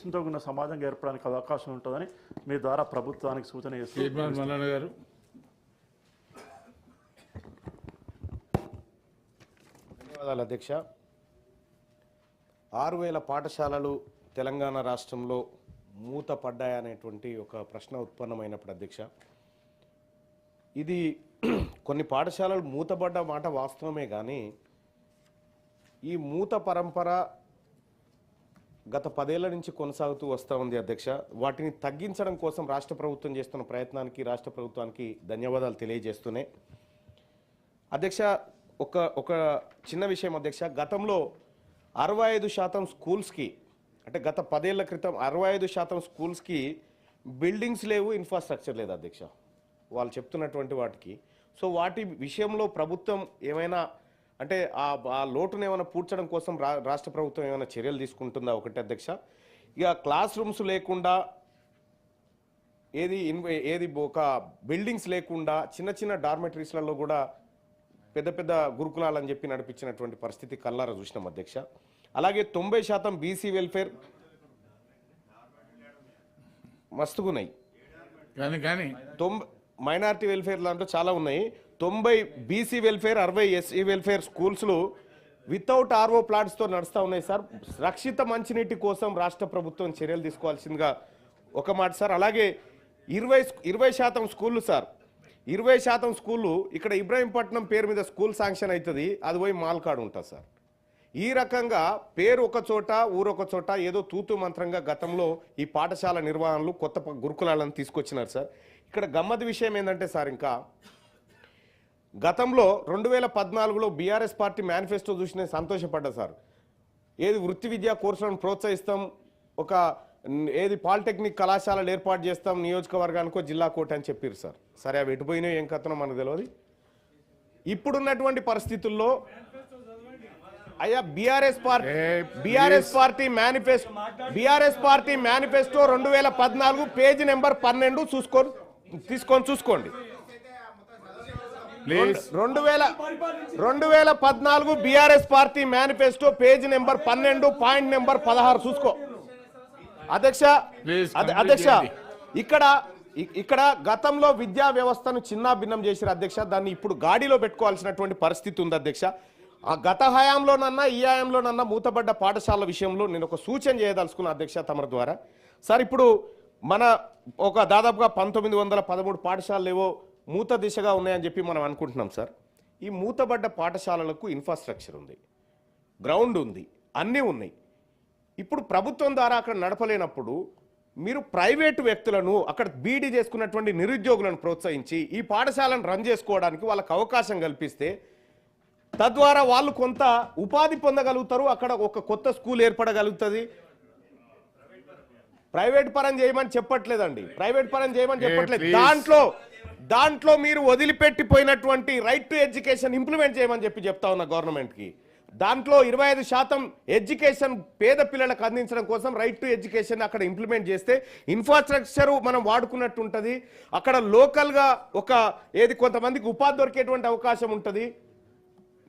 చింతకున్న సమాజంగా ఏర్పడడానికి అవకాశం ఉంటుందని మీ ద్వారా ప్రభుత్వానికి సూచన చేస్తున్నారు. ధన్యవాదాలు అధ్యక్ష. 6000 పాఠశాలలు తెలంగాణ రాష్ట్రంలో మూతపడ్డాయనేటువంటి ఒక ప్రశ్న ఉత్పన్నమైనప్పుడు అధ్యక్ష, ఇది కొన్ని పాఠశాలలు మూతపడ్డ మాట వాస్తవమే, కానీ ఈ మూత పరంపర గత 10 ఏళ్ల నుంచి కొనసాగుతూ వస్తూ ఉంది అధ్యక్ష. వాటిని తగ్గించడం కోసం రాష్ట్ర ప్రభుత్వం చేస్తున్న ప్రయత్నానికి రాష్ట్ర ప్రభుత్వానికి ధన్యవాదాలు తెలియజేస్తూనే అధ్యక్ష, ఒక చిన్న విషయం అధ్యక్ష. గతంలో 65% స్కూల్స్కి, అంటే గత 10 ఏళ్ల క్రితం 65% స్కూల్స్కి బిల్డింగ్స్ లేవు, ఇన్ఫ్రాస్ట్రక్చర్ లేదు అధ్యక్ష, వాళ్ళు చెప్తున్నటువంటి వాటికి. సో వాటి విషయంలో ప్రభుత్వం ఏమైనా అంటే ఆ లోటును ఏమైనా పూడ్చడం కోసం రాష్ట్ర ప్రభుత్వం ఏమైనా చర్యలు తీసుకుంటుందా ఒకటి అధ్యక్ష. ఇక క్లాస్ రూమ్స్ లేకుండా, ఏది ఒక బిల్డింగ్స్ లేకుండా చిన్న చిన్న డార్మెటరీస్లలో కూడా పెద్ద పెద్ద గురుకులాలని చెప్పి నడిపించినటువంటి పరిస్థితి కల్లారా చూసినాం అధ్యక్ష. అలాగే 90% బీసీ వెల్ఫేర్ మస్తుగున్నాయి, కానీ మైనారిటీ వెల్ఫేర్ దాంట్లో చాలా ఉన్నాయి. 90 బీసీ వెల్ఫేర్, 60 ఎస్సీ వెల్ఫేర్ స్కూల్స్లు వితౌట్ ఆర్ఓ ప్లాంట్స్తో నడుస్తూ ఉన్నాయి సార్. రక్షిత మంచినీటి కోసం రాష్ట్ర ప్రభుత్వం చర్యలు తీసుకోవాల్సిందిగా ఒక మాట సార్. అలాగే 20% స్కూళ్ళు సార్, 20% స్కూళ్ళు ఇక్కడ ఇబ్రాహీంపట్నం పేరు మీద స్కూల్ శాంక్షన్ అవుతుంది, అది పోయి మాల్కాడు ఉంటుంది సార్. ఈ రకంగా పేరు ఒక చోట ఊరొక చోట ఏదో తూతు మంత్రంగా గతంలో ఈ పాఠశాల నిర్వహణలు కొత్త గురుకులాలను తీసుకొచ్చినారు సార్. ఇక్కడ గమ్మత్ విషయం ఏంటంటే సార్, ఇంకా గతంలో 2014లో బీఆర్ఎస్ పార్టీ మేనిఫెస్టో చూసి నేను సంతోషపడ్డా సార్. ఏది వృత్తి విద్యా కోర్సులను ప్రోత్సహిస్తాం, ఒక పాలిటెక్నిక్ కళాశాలలు ఏర్పాటు చేస్తాం నియోజకవర్గానికో జిల్లా కోట అని చెప్పారు సార్. సరే అవి ఎటుపోయినాయో ఏం కథనో మనకు తెలియదు. ఇప్పుడున్నటువంటి పరిస్థితుల్లో అయ్యా BRS party manifesto 2014 page number 12 చూసుకోండి. 2014 BRS party manifesto page number 12 point number 16 చూసుకో అధ్యక్ష. ఇక్కడ గతంలో విద్యా వ్యవస్థను చిన్నాభిన్నం చేసిన అధ్యక్ష, దాన్ని ఇప్పుడు గాడిలో పెట్టుకోవాల్సినటువంటి పరిస్థితి ఉంది అధ్యక్ష. ఆ గత హయాంలోనన్నా ఈ హయాంలోనన్నా మూతబడ్డ పాఠశాల విషయంలో నేను ఒక సూచన చేయదలుచుకున్నా అధ్యక్ష తమ ద్వారా సార్. ఇప్పుడు మన ఒక దాదాపుగా 1913 పాఠశాలలు ఏవో మూత దిశగా ఉన్నాయని చెప్పి మనం అనుకుంటున్నాం సార్. ఈ మూతబడ్డ పాఠశాలలకు ఇన్ఫ్రాస్ట్రక్చర్ ఉంది, గ్రౌండ్ ఉంది, అన్నీ ఉన్నాయి. ఇప్పుడు ప్రభుత్వం ద్వారా అక్కడ నడపలేనప్పుడు మీరు ప్రైవేటు వ్యక్తులను, అక్కడ బీడీ చేసుకున్నటువంటి నిరుద్యోగులను ప్రోత్సహించి ఈ పాఠశాలను రన్ చేసుకోవడానికి వాళ్ళకు అవకాశం కల్పిస్తే తద్వారా వాళ్ళు కొంత ఉపాధి పొందగలుగుతారు, అక్కడ ఒక కొత్త స్కూల్ ఏర్పడగలుగుతుంది. ప్రైవేట్ పరం చేయమని చెప్పట్లేదండి, దాంట్లో మీరు వదిలిపెట్టిపోయినటువంటి రైట్ టు ఎడ్యుకేషన్ ఇంప్లిమెంట్ చేయమని చెప్తా ఉన్న గవర్నమెంట్కి. దాంట్లో 25% ఎడ్యుకేషన్ పేద పిల్లలకు అందించడం కోసం రైట్ టు ఎడ్యుకేషన్ అక్కడ ఇంప్లిమెంట్ చేస్తే ఇన్ఫ్రాస్ట్రక్చర్ మనం వాడుకున్నట్టు ఉంటుంది. అక్కడ లోకల్గా కొంతమందికి ఉపాధి దొరికేటువంటి అవకాశం ఉంటుంది,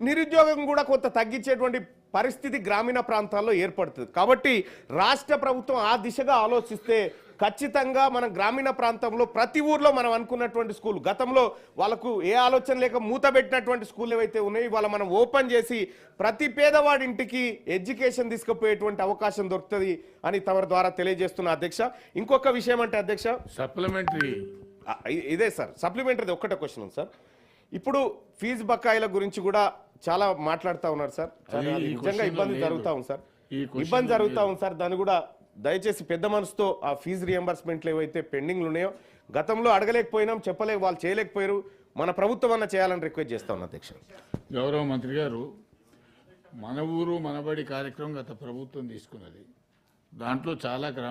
నిరుద్యోగం కూడా కొంత తగ్గించేటువంటి పరిస్థితి గ్రామీణ ప్రాంతాల్లో ఏర్పడుతుంది. కాబట్టి రాష్ట్ర ప్రభుత్వం ఆ దిశగా ఆలోచిస్తే ఖచ్చితంగా మన గ్రామీణ ప్రాంతంలో ప్రతి ఊర్లో మనం అనుకున్నటువంటి స్కూల్, గతంలో వాళ్ళకు ఏ ఆలోచన లేక మూతబెట్టినటువంటి స్కూల్ ఏవైతే ఉన్నాయో ఇవాళ మనం ఓపెన్ చేసి ప్రతి పేదవాడి ఇంటికి ఎడ్యుకేషన్ తీసుకుపోయేటువంటి అవకాశం దొరుకుతుంది అని తమ ద్వారా తెలియజేస్తున్న అధ్యక్ష. ఇంకొక విషయం అంటే అధ్యక్ష, సప్లిమెంటరీ ఇదే సార్, సప్లిమెంటరీ ఒక్కటే క్వశ్చన్ ఉంది సార్. ఇప్పుడు ఫీజు బకాయిల గురించి కూడా చాలా మాట్లాడుతూ ఉన్నారు సార్. నిజంగా ఇబ్బంది జరుగుతూ ఉంది సార్. దాన్ని కూడా దయచేసి పెద్ద మనసుతో ఆ ఫీజు రియంబర్స్మెంట్లు ఏవైతే పెండింగ్లు ఉన్నాయో గతంలో అడగలేకపోయినాం, వాళ్ళు చేయలేకపోయారు, మన ప్రభుత్వం అన్న చేయాలని రిక్వెస్ట్ చేస్తా ఉన్నా అధ్యక్ష. గౌరవ మంత్రి గారు, మన ఊరు మనబడి కార్యక్రమం గత ప్రభుత్వం తీసుకున్నది. దాంట్లో చాలా